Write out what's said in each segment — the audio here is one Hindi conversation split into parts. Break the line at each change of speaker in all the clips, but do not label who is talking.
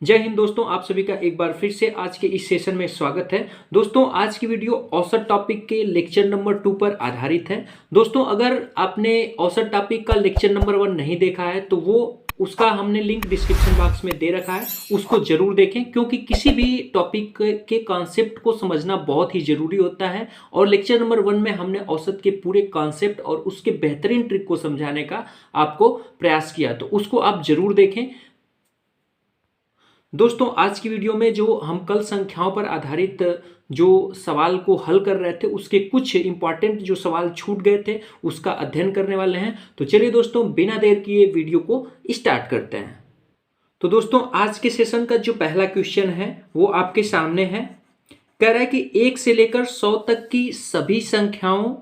जय हिंद दोस्तों, आप सभी का एक बार फिर से आज के इस सेशन में स्वागत है। दोस्तों आज की वीडियो औसत टॉपिक के लेक्चर नंबर 2 पर आधारित है। दोस्तों अगर आपने औसत टॉपिक का लेक्चर नंबर 1 नहीं देखा है तो वो उसका हमने लिंक डिस्क्रिप्शन बॉक्स में दे रखा है, उसको जरूर देखें क्योंकि किसी भी टॉपिक के कॉन्सेप्ट को समझना बहुत ही जरूरी होता है। और लेक्चर नंबर 1 में हमने औसत के पूरे कॉन्सेप्ट और उसके बेहतरीन ट्रिक को समझाने का आपको प्रयास किया, तो उसको आप जरूर देखें। दोस्तों आज की वीडियो में जो हम कल संख्याओं पर आधारित जो सवाल को हल कर रहे थे उसके कुछ इंपॉर्टेंट जो सवाल छूट गए थे उसका अध्ययन करने वाले हैं। तो चलिए दोस्तों बिना देर किए वीडियो को स्टार्ट करते हैं। तो दोस्तों आज के सेशन का जो पहला क्वेश्चन है वो आपके सामने है। कह रहा है कि 1 से लेकर 100 तक की सभी संख्याओं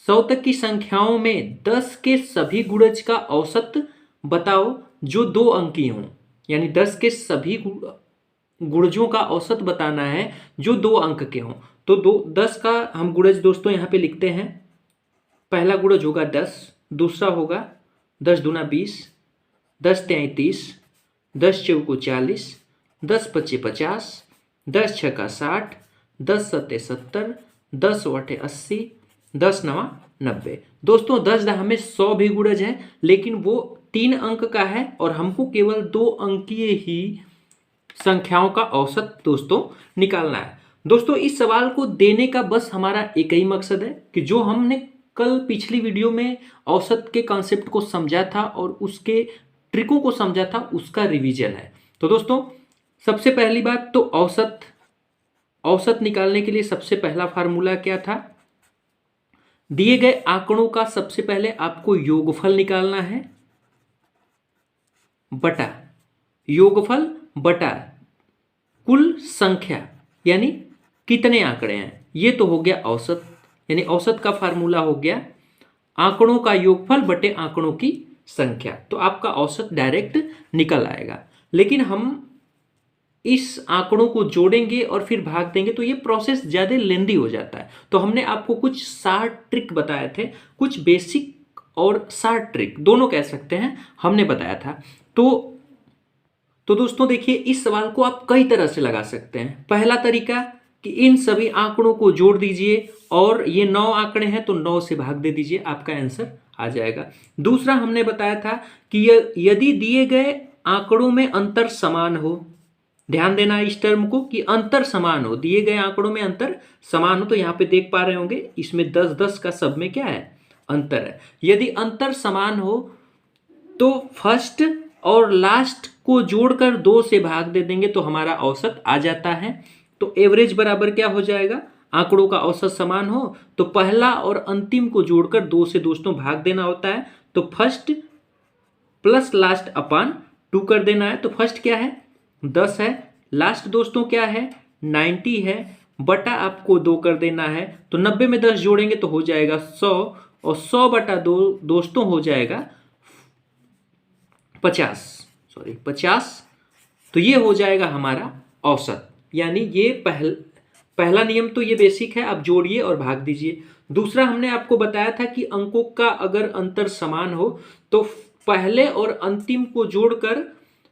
100 तक की संख्याओं में 10 के सभी गुणज का औसत बताओ जो 2 अंकी हों। यानी 10 के सभी गुणजों का औसत बताना है जो 2 अंक के हों। तो 10 का हम गुणज दोस्तों यहाँ पे लिखते हैं। पहला गुणज होगा 10, दूसरा होगा 10 दूना 20, 10 तिहाई 30, 10 चौको 40, 10 पच्चे 50, 10 छक्का 60, 10 सत्ते 70, 10 अठे 80, 10 नवा 90। दोस्तों 10 दहा में 100 भी गुणज है लेकिन वो 3 अंक का है और हमको केवल 2 अंकीय ही संख्याओं का औसत दोस्तों निकालना है। दोस्तों इस सवाल को देने का बस हमारा एक ही मकसद है कि जो हमने कल पिछली वीडियो में औसत के कॉन्सेप्ट को समझा था और उसके ट्रिकों को समझा था उसका रिवीजन है। तो दोस्तों सबसे पहली बात तो औसत निकालने के लिए सबसे पहला फार्मूला क्या था? दिए गए आंकड़ों का सबसे पहले आपको योगफल निकालना है बटा योगफल बटा कुल संख्या, यानी कितने आंकड़े हैं। ये तो हो गया औसत, यानी औसत का फार्मूला हो गया आंकड़ों का योगफल बटे आंकड़ों की संख्या। तो आपका औसत डायरेक्ट निकल आएगा। लेकिन हम इस आंकड़ों को जोड़ेंगे और फिर भाग देंगे तो ये प्रोसेस ज़्यादा लेंदी हो जाता है। तो हमने आपको कुछ 60 ट्रिक बताए थे, कुछ बेसिक और 60 ट्रिक दोनों कह सकते हैं हमने बताया था। तो दोस्तों देखिए इस सवाल को आप कई तरह से लगा सकते हैं। पहला तरीका कि इन सभी आंकड़ों को जोड़ दीजिए और ये 9 आंकड़े हैं तो 9 से भाग दे दीजिए, आपका आंसर आ जाएगा। दूसरा हमने बताया था कि यदि दिए गए आंकड़ों में अंतर समान हो, ध्यान देना इस टर्म को कि अंतर समान हो, दिए गए आंकड़ों में अंतर समान हो। तो यहाँ पे देख पा रहे होंगे इसमें 10-10 का सब में क्या है? अंतर है। यदि अंतर समान हो तो फर्स्ट और लास्ट को जोड़कर 2 से भाग दे देंगे तो हमारा औसत आ जाता है। तो एवरेज बराबर क्या हो जाएगा? आंकड़ों का औसत समान हो तो पहला और अंतिम को जोड़कर 2 से दोस्तों भाग देना होता है। तो फर्स्ट प्लस लास्ट अपान 2 कर देना है। तो फर्स्ट क्या है? 10 है, लास्ट दोस्तों क्या है? 90 है, बटा आपको 2 कर देना है। तो 90 में 10 जोड़ेंगे तो हो जाएगा 100 और 100 बटा 2 दोस्तों हो जाएगा 50। तो ये हो जाएगा हमारा औसत। यानी ये पहला नियम तो ये बेसिक है, आप जोड़िए और भाग दीजिए। दूसरा हमने आपको बताया था कि अंकों का अगर अंतर समान हो तो पहले और अंतिम को जोड़कर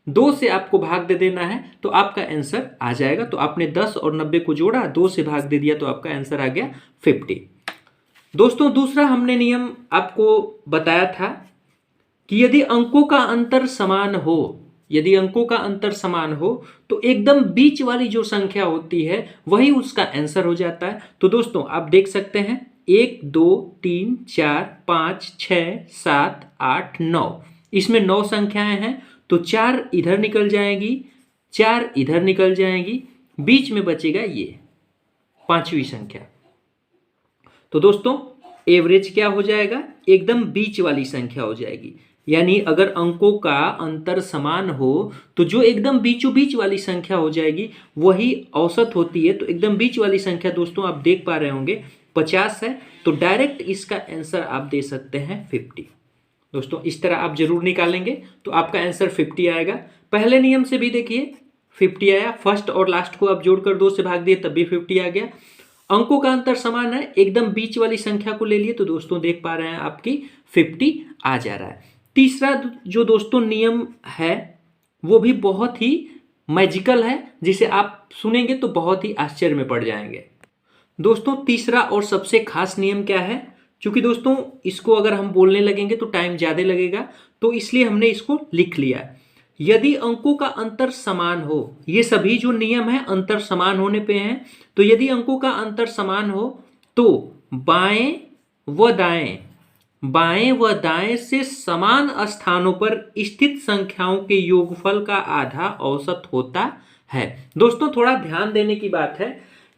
2 से आपको भाग दे देना है तो आपका आंसर आ जाएगा। तो आपने 10 और 90 को जोड़ा, 2 से भाग दे दिया तो आपका आंसर आ गया 50। दोस्तों दूसरा हमने नियम आपको बताया था कि यदि अंकों का अंतर समान हो तो एकदम बीच वाली जो संख्या होती है वही उसका आंसर हो जाता है। तो दोस्तों आप देख सकते हैं 1 2 3 4 5 6 7 8 9, इसमें 9 संख्याएं हैं। तो 4 इधर निकल जाएंगी, 4 इधर निकल जाएंगी, बीच में बचेगा ये 5वीं संख्या। तो दोस्तों एवरेज क्या हो जाएगा? एकदम बीच वाली संख्या हो जाएगी। यानी अगर अंकों का अंतर समान हो तो जो एकदम बीचों बीच वाली संख्या हो जाएगी वही औसत होती है। तो एकदम बीच वाली संख्या दोस्तों आप देख पा रहे होंगे 50 है। तो डायरेक्ट इसका आंसर आप दे सकते हैं 50। दोस्तों इस तरह आप जरूर निकालेंगे तो आपका आंसर 50 आएगा। पहले नियम से भी देखिए 50 आया, फर्स्ट और लास्ट को आप जोड़कर 2 से भाग दिए तब भी 50 आ गया। अंकों का अंतर समान है, एकदम बीच वाली संख्या को ले लिए तो दोस्तों देख पा रहे हैं आपकी 50 आ जा रहा है। तीसरा जो दोस्तों नियम है वो भी बहुत ही मैजिकल है, जिसे आप सुनेंगे तो बहुत ही आश्चर्य में पड़ जाएंगे। दोस्तों तीसरा और सबसे खास नियम क्या है, क्योंकि दोस्तों इसको अगर हम बोलने लगेंगे तो टाइम ज़्यादा लगेगा, तो इसलिए हमने इसको लिख लिया। यदि अंकों का अंतर समान हो, ये सभी जो नियम है अंतर समान होने पे हैं, तो यदि अंकों का अंतर समान हो तो बाएं व दाएं से समान स्थानों पर स्थित संख्याओं के योगफल का आधा औसत होता है। दोस्तों थोड़ा ध्यान देने की बात है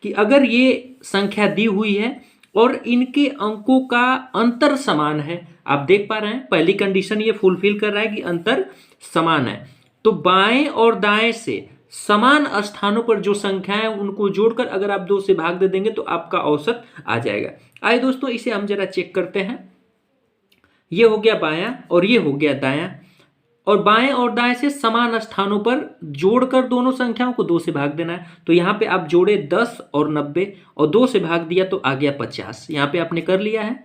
कि अगर ये संख्या दी हुई है और इनके अंकों का अंतर समान है, आप देख पा रहे हैं पहली कंडीशन ये फुलफिल कर रहा है कि अंतर समान है, तो बाएं और दाएं से समान स्थानों पर जो संख्याएं उनको जोड़कर अगर आप 2 से भाग दे देंगे तो आपका औसत आ जाएगा। आइए दोस्तों इसे हम जरा चेक करते हैं। ये हो गया बायां और ये हो गया दायां, और बाएं और दाएं से समान स्थानों पर जोड़कर दोनों संख्याओं को 2 से भाग देना है। तो यहाँ पे आप जोड़े 10 और 90 और 2 से भाग दिया तो आ गया 50। यहाँ पे आपने कर लिया है।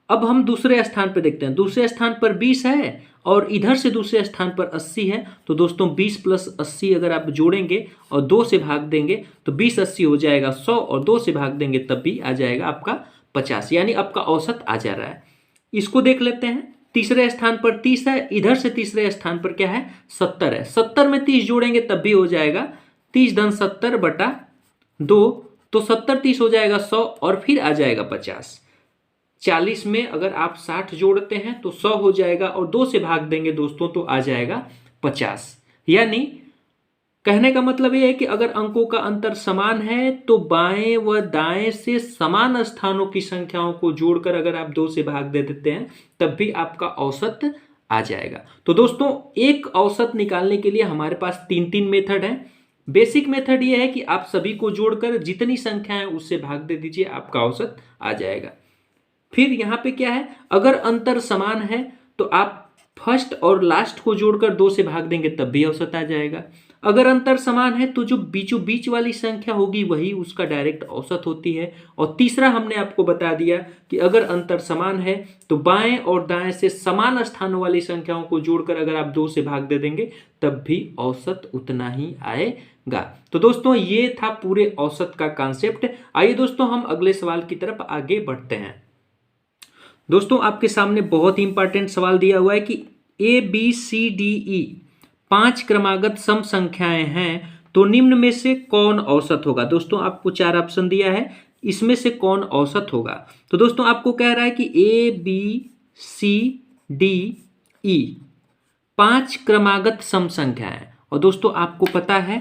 अब हम दूसरे स्थान पर देखते हैं। दूसरे स्थान पर 20 है और इधर से दूसरे स्थान पर 80 है, तो दोस्तों 20 + 80 अगर आप जोड़ेंगे और 2 से भाग देंगे तो 20 80 हो जाएगा 100, और 2 से भाग देंगे तब भी आ जाएगा आपका 50, यानी आपका औसत आ जा रहा है। इसको देख लेते हैं। तीसरे स्थान पर 30 है, इधर से तीसरे स्थान पर क्या है 70 है। 70 में 30 जोड़ेंगे तब भी हो जाएगा 30 × 70 / 2, तो 70 30 हो जाएगा 100 और फिर आ जाएगा 50। 40 में अगर आप 60 जोड़ते हैं तो 100 हो जाएगा और 2 से भाग देंगे दोस्तों तो आ जाएगा 50। यानी कहने का मतलब ये है कि अगर अंकों का अंतर समान है तो बाएं व दाएं से समान स्थानों की संख्याओं को जोड़कर अगर आप 2 से भाग दे देते हैं तब भी आपका औसत आ जाएगा। तो दोस्तों एक औसत निकालने के लिए हमारे पास 3 मेथड हैं। बेसिक मेथड ये है कि आप सभी को जोड़कर जितनी संख्या है उससे भाग दे दीजिए, आपका औसत आ जाएगा। फिर यहाँ पे क्या है, अगर अंतर समान है तो आप फर्स्ट और लास्ट को जोड़कर 2 से भाग देंगे तब भी औसत आ जाएगा। अगर अंतर समान है तो जो बीचों बीच वाली संख्या होगी वही उसका डायरेक्ट औसत होती है। और तीसरा हमने आपको बता दिया कि अगर अंतर समान है तो बाएं और दाएं से समान स्थानों वाली संख्याओं को जोड़कर अगर आप 2 से भाग दे देंगे तब भी औसत उतना ही आएगा। तो दोस्तों ये था पूरे औसत का कॉन्सेप्ट। आइए दोस्तों हम अगले सवाल की तरफ आगे बढ़ते हैं। दोस्तों आपके सामने बहुत ही इंपॉर्टेंट सवाल दिया हुआ है कि ABCDE 5 क्रमागत सम संख्याएं हैं, तो निम्न में से कौन औसत होगा। दोस्तों आपको 4 ऑप्शन दिया है, इसमें से कौन औसत होगा। तो दोस्तों आपको कह रहा है कि ABCDE 5 क्रमागत सम संख्याएं, और दोस्तों आपको पता है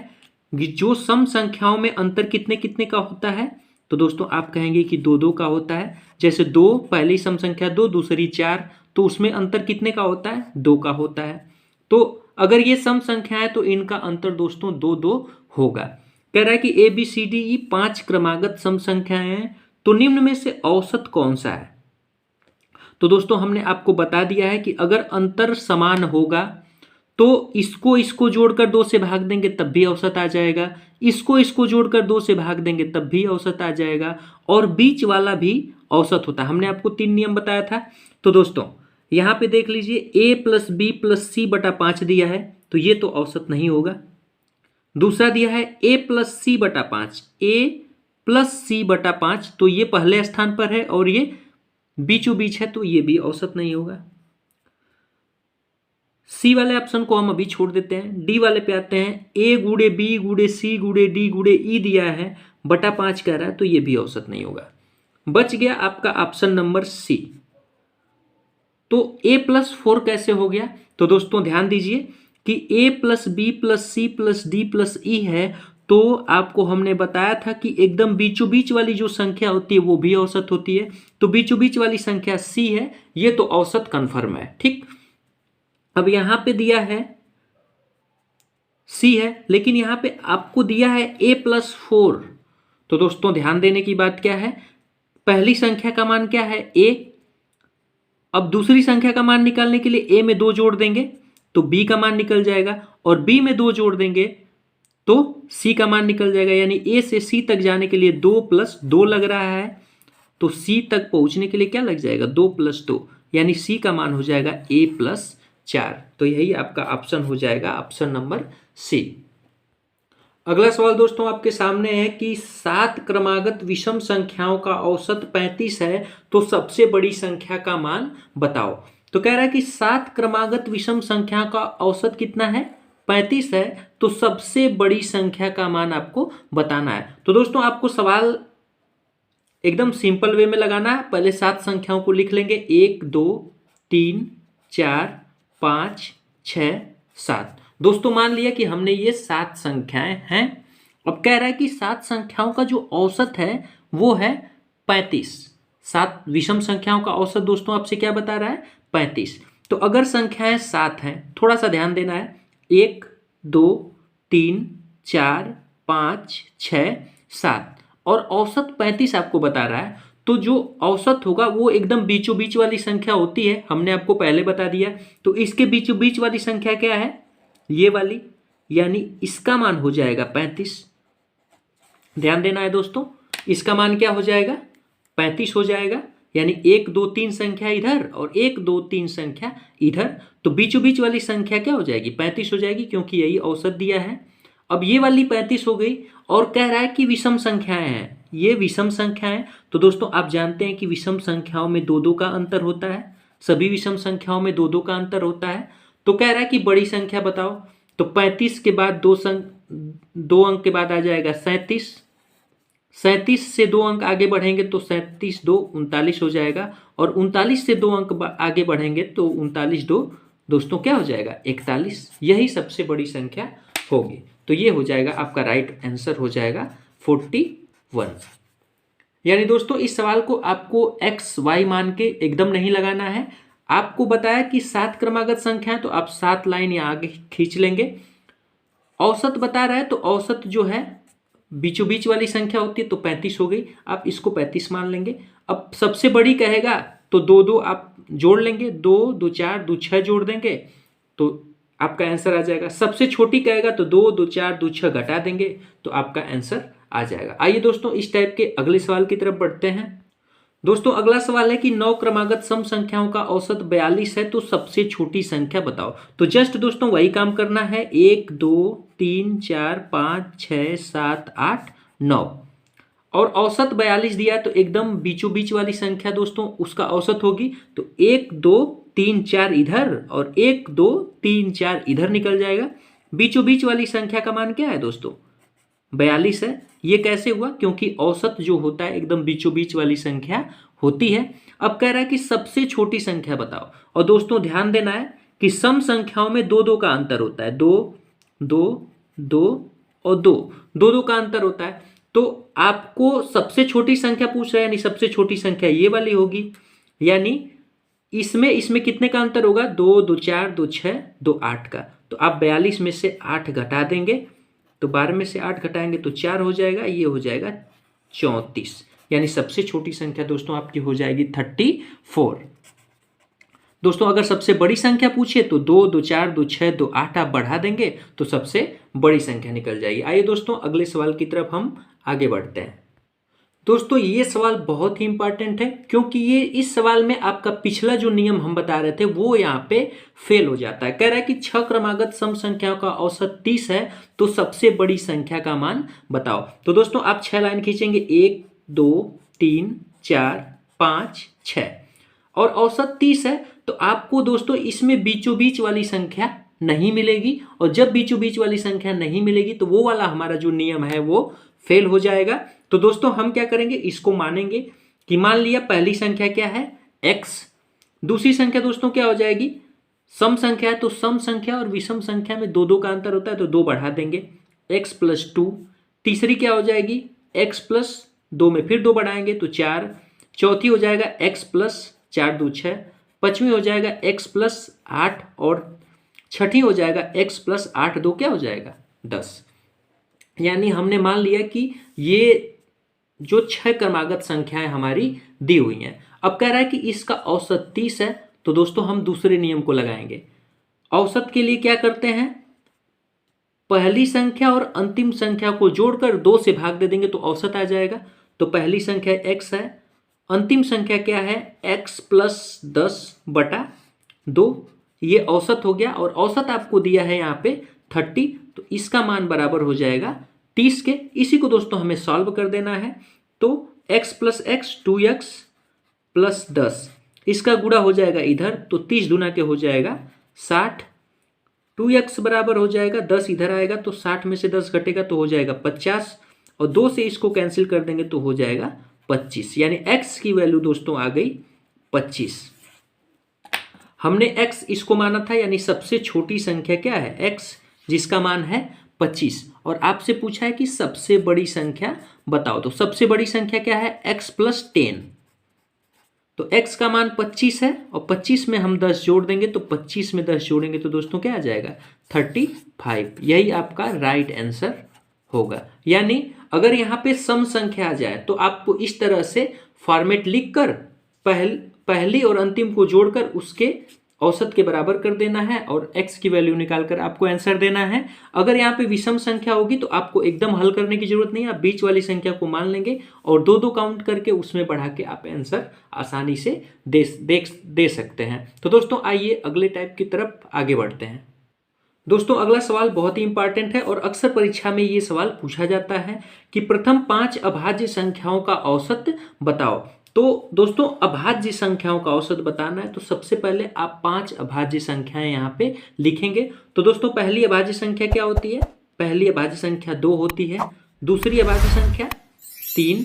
कि जो सम संख्याओं में अंतर कितने कितने का होता है, तो दोस्तों आप कहेंगे कि 2 2 का होता है। जैसे 2 पहली सम संख्या 2, दूसरी 4, तो उसमें अंतर कितने का होता है 2 का होता है। तो अगर ये सम संख्या है तो इनका अंतर दोस्तों 2 2 होगा। कह रहा है कि ABCDE 5 क्रमागत सम संख्याएं हैं, तो निम्न में से औसत कौन सा है। तो दोस्तों हमने आपको बता दिया है कि अगर अंतर समान होगा तो इसको जोड़कर 2 से भाग देंगे तब भी औसत आ जाएगा, इसको जोड़कर 2 से भाग देंगे तब भी औसत आ जाएगा, और बीच वाला भी औसत होता है। हमने आपको 3 नियम बताया था। तो दोस्तों यहाँ पे देख लीजिए A + B + C / 5 दिया है, तो ये तो औसत नहीं होगा। दूसरा दिया है A + C / 5, A + C / 5, तो ये पहले स्थान पर है और ये बीचों बीच है, तो ये भी औसत नहीं होगा। सी वाले ऑप्शन को हम अभी छोड़ देते हैं। डी वाले पे आते हैं। A × B × C × D × E दिया है, /5 कह रहा है, तो ये भी औसत नहीं होगा। बच गया आपका ऑप्शन नंबर सी। तो A + 4 कैसे हो गया। तो दोस्तों ध्यान दीजिए कि A + B + C + D + E है, तो आपको हमने बताया था कि एकदम बीचों बीच वाली जो संख्या होती है वो भी औसत होती है। तो बीचों बीच वाली संख्या C है, ये तो औसत कन्फर्म है। ठीक, अब यहां पे दिया है C है, लेकिन यहां पे आपको दिया है A + 4। तो दोस्तों ध्यान देने की बात क्या है, पहली संख्या का मान क्या है A। अब दूसरी संख्या का मान निकालने के लिए A में 2 जोड़ देंगे तो B का मान निकल जाएगा, और B में 2 जोड़ देंगे तो C का मान निकल जाएगा। यानी A से C तक जाने के लिए 2 + 2 लग रहा है, तो C तक पहुंचने के लिए क्या लग जाएगा 2 + 2, यानी C का मान हो जाएगा A + 4। तो यही आपका ऑप्शन हो जाएगा, ऑप्शन नंबर सी। अगला सवाल दोस्तों आपके सामने है कि 7 क्रमागत विषम संख्याओं का औसत 35 है, तो सबसे बड़ी संख्या का मान बताओ। तो कह रहा है कि 7 क्रमागत विषम संख्या का औसत कितना है, 35 है, तो सबसे बड़ी संख्या का मान आपको बताना है। तो दोस्तों आपको सवाल एकदम सिंपल वे में लगाना है। पहले 7 संख्याओं को लिख लेंगे, 1 2 3 4 5 6 7। दोस्तों मान लिया कि हमने ये 7 संख्याएं हैं। अब कह रहा है कि 7 संख्याओं का जो औसत है वो है 35। 7 विषम संख्याओं का औसत दोस्तों आपसे क्या बता रहा है, 35। तो अगर संख्याएं 7 हैं, थोड़ा सा ध्यान देना है, 1 2 3 4 5 6 7 और औसत 35 आपको बता रहा है, तो जो औसत होगा वो एकदम बीचों बीच वाली संख्या होती है, हमने आपको पहले बता दिया। तो इसके बीचों बीच वाली संख्या क्या है, ये वाली, यानी इसका मान हो जाएगा 35। ध्यान देना है दोस्तों, इसका मान क्या हो जाएगा, 35 हो जाएगा। यानी 1 2 3 संख्या इधर और 1 2 3 संख्या इधर, तो बीचों बीच वाली संख्या क्या हो जाएगी, 35 हो जाएगी, क्योंकि यही औसत दिया है। अब ये वाली 35 हो गई और कह रहा है कि विषम संख्याएं हैं, ये विषम संख्याएं। तो दोस्तों आप जानते हैं कि विषम संख्याओं में 2 का अंतर होता है, सभी विषम संख्याओं में 2 का अंतर होता है। तो कह रहा है कि बड़ी संख्या बताओ। तो 35 के बाद 2 अंक के बाद आ जाएगा 37। 37 से 2 अंक आगे बढ़ेंगे तो 37 2 39 हो जाएगा, और 39 से 2 अंक आगे बढ़ेंगे तो 39 2 दोस्तों क्या हो जाएगा, 41। यही सबसे बड़ी संख्या होगी। तो ये हो जाएगा आपका राइट आंसर, हो जाएगा 41। यानी दोस्तों इस सवाल को आपको एक्स वाई मान के एकदम नहीं लगाना है। आपको बताया कि 7 क्रमागत संख्या है, तो आप 7 लाइन यहाँ आगे खींच लेंगे। औसत बता रहा है, तो औसत जो है बीचों बीच वाली संख्या होती है, तो 35 हो गई, आप इसको 35 मान लेंगे। अब सबसे बड़ी कहेगा तो 2 2 आप जोड़ लेंगे, 2 2 4 2 6 जोड़ देंगे, तो आपका आंसर आ जाएगा। सबसे छोटी कहेगा तो 2 2 4 2 6 घटा देंगे, तो आपका आंसर आ जाएगा। आइए दोस्तों इस टाइप के अगले सवाल की तरफ बढ़ते हैं। दोस्तों अगला सवाल है कि 9 क्रमागत सम संख्याओं का औसत 42 है, तो सबसे छोटी संख्या बताओ। तो जस्ट दोस्तों वही काम करना है, 1 2 3 4 5 6 7 8 9 और औसत 42 दिया, तो एकदम बीचों बीच वाली संख्या दोस्तों उसका औसत होगी। तो 1 2 3 4 इधर और 1 2 3 4 इधर निकल जाएगा। बीचों बीच वाली संख्या का मान क्या है दोस्तों, 42 है। ये कैसे हुआ, क्योंकि औसत जो होता है एकदम बीचों बीच वाली संख्या होती है। अब कह रहा है कि सबसे छोटी संख्या बताओ, और दोस्तों ध्यान देना है कि सम संख्याओं में 2 2 का अंतर होता है, 2 2 2 और 2 2 2 का अंतर होता है। तो आपको सबसे छोटी संख्या पूछ रहा है, यानी सबसे छोटी संख्या ये वाली होगी, यानी इसमें इसमें कितने का अंतर होगा, 2 2 4 2 6 2 8 का। तो आप 42 में से 8 घटा देंगे, तो 12 में से 8 घटाएंगे तो 4 हो जाएगा, ये हो जाएगा 34। यानी सबसे छोटी संख्या दोस्तों आपकी हो जाएगी 34। दोस्तों अगर सबसे बड़ी संख्या पूछे तो 2 2 4 2 6 2 8 आप बढ़ा देंगे तो सबसे बड़ी संख्या निकल जाएगी। आइए दोस्तों अगले सवाल की तरफ हम आगे बढ़ते हैं। दोस्तों ये सवाल बहुत ही इंपॉर्टेंट है, क्योंकि ये इस सवाल में आपका पिछला जो नियम हम बता रहे थे वो यहाँ पे फेल हो जाता है। कह रहा है कि 6 क्रमागत सम संख्याओं का औसत 30 है, तो सबसे बड़ी संख्या का मान बताओ। तो दोस्तों आप 6 लाइन खींचेंगे, 1 2 3 4 5 6 और औसत 30 है, तो आपको दोस्तों इसमें बीचों बीच वाली संख्या नहीं मिलेगी, और जब बीचों बीच वाली संख्या नहीं मिलेगी तो वो वाला हमारा जो नियम है वो फेल हो जाएगा। तो दोस्तों हम क्या करेंगे, इसको मानेंगे कि मान लिया पहली संख्या क्या है, x, दूसरी संख्या दोस्तों क्या हो जाएगी, सम संख्या है, तो सम संख्या और विषम संख्या में 2 2 का अंतर होता है, तो 2 बढ़ा देंगे, x + 2। तीसरी क्या हो जाएगी, x + 2 में फिर 2 बढ़ाएंगे तो 4। चौथी हो जाएगा x + 4 2 6। पांचवी हो जाएगा x + 8 और छठी हो जाएगा x + 8 2 क्या हो जाएगा, 10। यानी हमने मान लिया कि ये जो 6 क्रमागत संख्याएं हमारी दी हुई हैं। अब कह रहा है कि इसका औसत 30 है, तो दोस्तों हम दूसरे नियम को लगाएंगे। औसत के लिए क्या करते हैं, पहली संख्या और अंतिम संख्या को जोड़कर 2 से भाग दे देंगे तो औसत आ जाएगा। तो पहली संख्या x है, अंतिम संख्या क्या है, x + 10/2, ये औसत हो गया, और औसत आपको दिया है यहाँ पे 30, तो इसका मान बराबर हो जाएगा 30 के, इसी को दोस्तों हमें सॉल्व कर देना है। तो x plus x 2x plus 10, इसका गुणा हो जाएगा इधर, तो 30 दूना के हो जाएगा 60, 2x बराबर हो जाएगा 10 इधर आएगा तो 60 में से 10 घटेगा तो हो जाएगा 50, और 2 से इसको कैंसिल कर देंगे तो हो जाएगा 25, यानी x की वैल्यू दोस्तों आ गई 25। हमने x इसको माना था, यानी सबसे छोटी संख्या क्या है x, जिसका मान है 25, और आपसे पूछा है कि सबसे बड़ी संख्या बताओ। तो सबसे बड़ी संख्या क्या है x प्लस 10, तो x का मान 25 है और 25 में हम 10 जोड़ देंगे तो 25 में 10 जोड़ेंगे तो दोस्तों क्या आ जाएगा 35। यही आपका राइट आंसर होगा। यानी अगर यहाँ पे सम संख्या आ जाए तो आपको इस तरह से फॉर्मेट लिखकर पहली और अंतिम को जोड़कर उसके औसत के बराबर कर देना है और x की वैल्यू निकालकर आपको आंसर देना है। अगर यहाँ पे विषम संख्या होगी तो आपको एकदम हल करने की जरूरत नहीं है, आप बीच वाली संख्या को मान लेंगे और दो काउंट करके उसमें बढ़ा के आप आंसर आसानी से दे सकते हैं। तो दोस्तों आइए अगले टाइप की तरफ आगे बढ़ते हैं। दोस्तों अगला सवाल बहुत ही इंपॉर्टेंट है और अक्सर परीक्षा में ये सवाल पूछा जाता है कि प्रथम 5 अभाज्य संख्याओं का औसत बताओ। तो दोस्तों अभाज्य संख्याओं का औसत बताना है तो सबसे पहले आप 5 अभाज्य संख्याएं यहाँ पे लिखेंगे। तो दोस्तों पहली अभाज्य संख्या क्या होती है, पहली अभाज्य संख्या 2 होती है, दूसरी अभाज्य संख्या 3,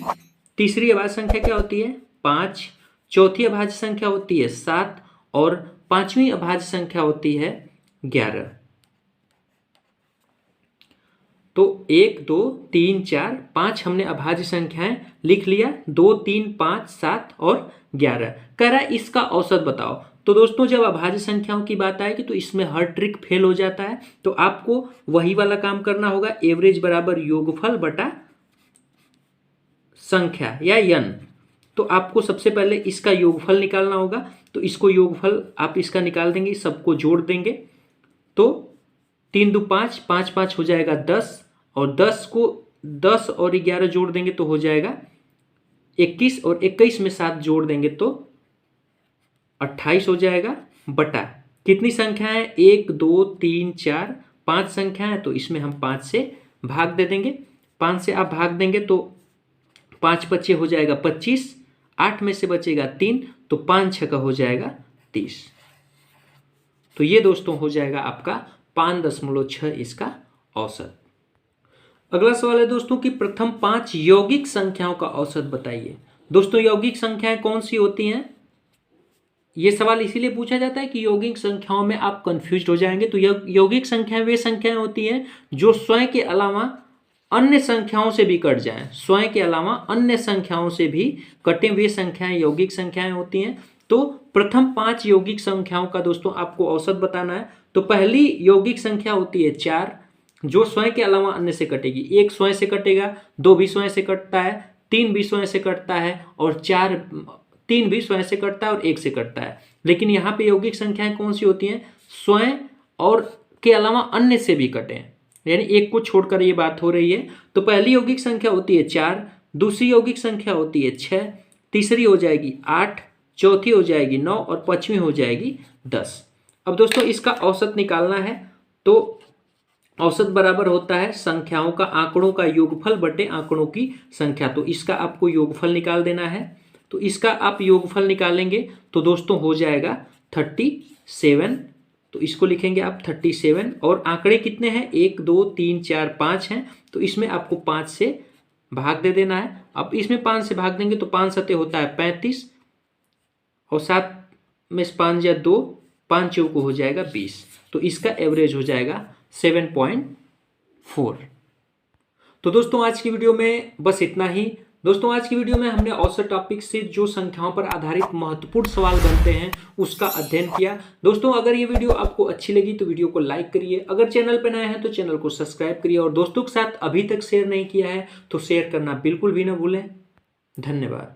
तीसरी अभाज्य संख्या क्या होती है 5, चौथी अभाज्य संख्या होती है 7 और पांचवी अभाज्य संख्या होती है 11। तो 1 2 3 4 5 हमने अभाज्य संख्याएं लिख लिया, 2 3 5 7 और 11। कह रहा है इसका औसत बताओ। तो दोस्तों जब अभाज्य संख्याओं की बात आएगी तो इसमें हर ट्रिक फेल हो जाता है, तो आपको वही वाला काम करना होगा, एवरेज बराबर योगफल बटा संख्या या n। तो आपको सबसे पहले इसका योगफल निकालना होगा, तो इसको योगफल आप इसका निकाल देंगे, सबको जोड़ देंगे तो 3 2 5 5 5 हो जाएगा 10 और 10 को 10 और 11 जोड़ देंगे तो हो जाएगा 21 और 21 में 7 जोड़ देंगे तो 28 हो जाएगा बटा कितनी संख्या है 1 2 3 4 5 संख्या है, तो इसमें हम 5 से भाग दे देंगे। 5 से आप भाग देंगे तो 5 बचे हो जाएगा 25, 8 में से बचेगा 3 तो 5 6 का हो जाएगा 30। तो ये दोस्तों हो जाएगा आपका 5.6 इसका औसत। अगला सवाल है दोस्तों कि प्रथम 5 यौगिक संख्याओं का औसत बताइए। दोस्तों यौगिक संख्याएं कौन सी होती हैं, यह सवाल इसीलिए पूछा जाता है कि यौगिक संख्याओं में आप कंफ्यूज हो जाएंगे। तो यौगिक संख्याएं वे संख्याएं होती हैं जो स्वयं के अलावा अन्य संख्याओं से भी कट जाएं, स्वयं के अलावा अन्य संख्याओं से भी कटे वे संख्याएं यौगिक संख्याएं होती हैं। तो प्रथम 5 यौगिक संख्याओं का दोस्तों आपको औसत बताना है। तो पहली यौगिक संख्या होती है 4, जो स्वयं के अलावा अन्य से कटेगी। 1 स्वयं से कटेगा, 2 भी स्वयं से कटता है, 3 भी स्वयं से कटता है और 3 भी स्वयं से कटता है और 1 से कटता है। लेकिन यहाँ पे यौगिक संख्याएं कौन सी होती हैं, स्वयं और के अलावा अन्य से भी कटे, यानी एक को छोड़कर ये बात हो रही है। तो पहली यौगिक संख्या होती है 4, दूसरी यौगिक संख्या होती है 6, तीसरी हो जाएगी 8, चौथी हो जाएगी 9 और पांचवी हो जाएगी 10। अब दोस्तों इसका औसत निकालना है, तो औसत बराबर होता है संख्याओं का आंकड़ों का योगफल बटे आंकड़ों की संख्या। तो इसका आपको योगफल निकाल देना है। तो इसका आप योगफल निकालेंगे तो दोस्तों हो जाएगा 37। तो इसको लिखेंगे आप 37 और आंकड़े कितने हैं 1 2 3 4 5 हैं, तो इसमें आपको 5 से भाग दे देना है। अब इसमें 5 से भाग देंगे तो 5 सते होता है 35 और 7 में 5 या 2, 5 चौको हो जाएगा 20। तो इसका एवरेज हो जाएगा 7.4। तो दोस्तों आज की वीडियो में बस इतना ही। दोस्तों आज की वीडियो में हमने औसत टॉपिक से जो संख्याओं पर आधारित महत्वपूर्ण सवाल बनते हैं उसका अध्ययन किया। दोस्तों अगर ये वीडियो आपको अच्छी लगी तो वीडियो को लाइक करिए, अगर चैनल पर नए हैं तो चैनल को सब्सक्राइब करिए और दोस्तों के साथ अभी तक शेयर नहीं किया है तो शेयर करना बिल्कुल भी ना भूलें। धन्यवाद।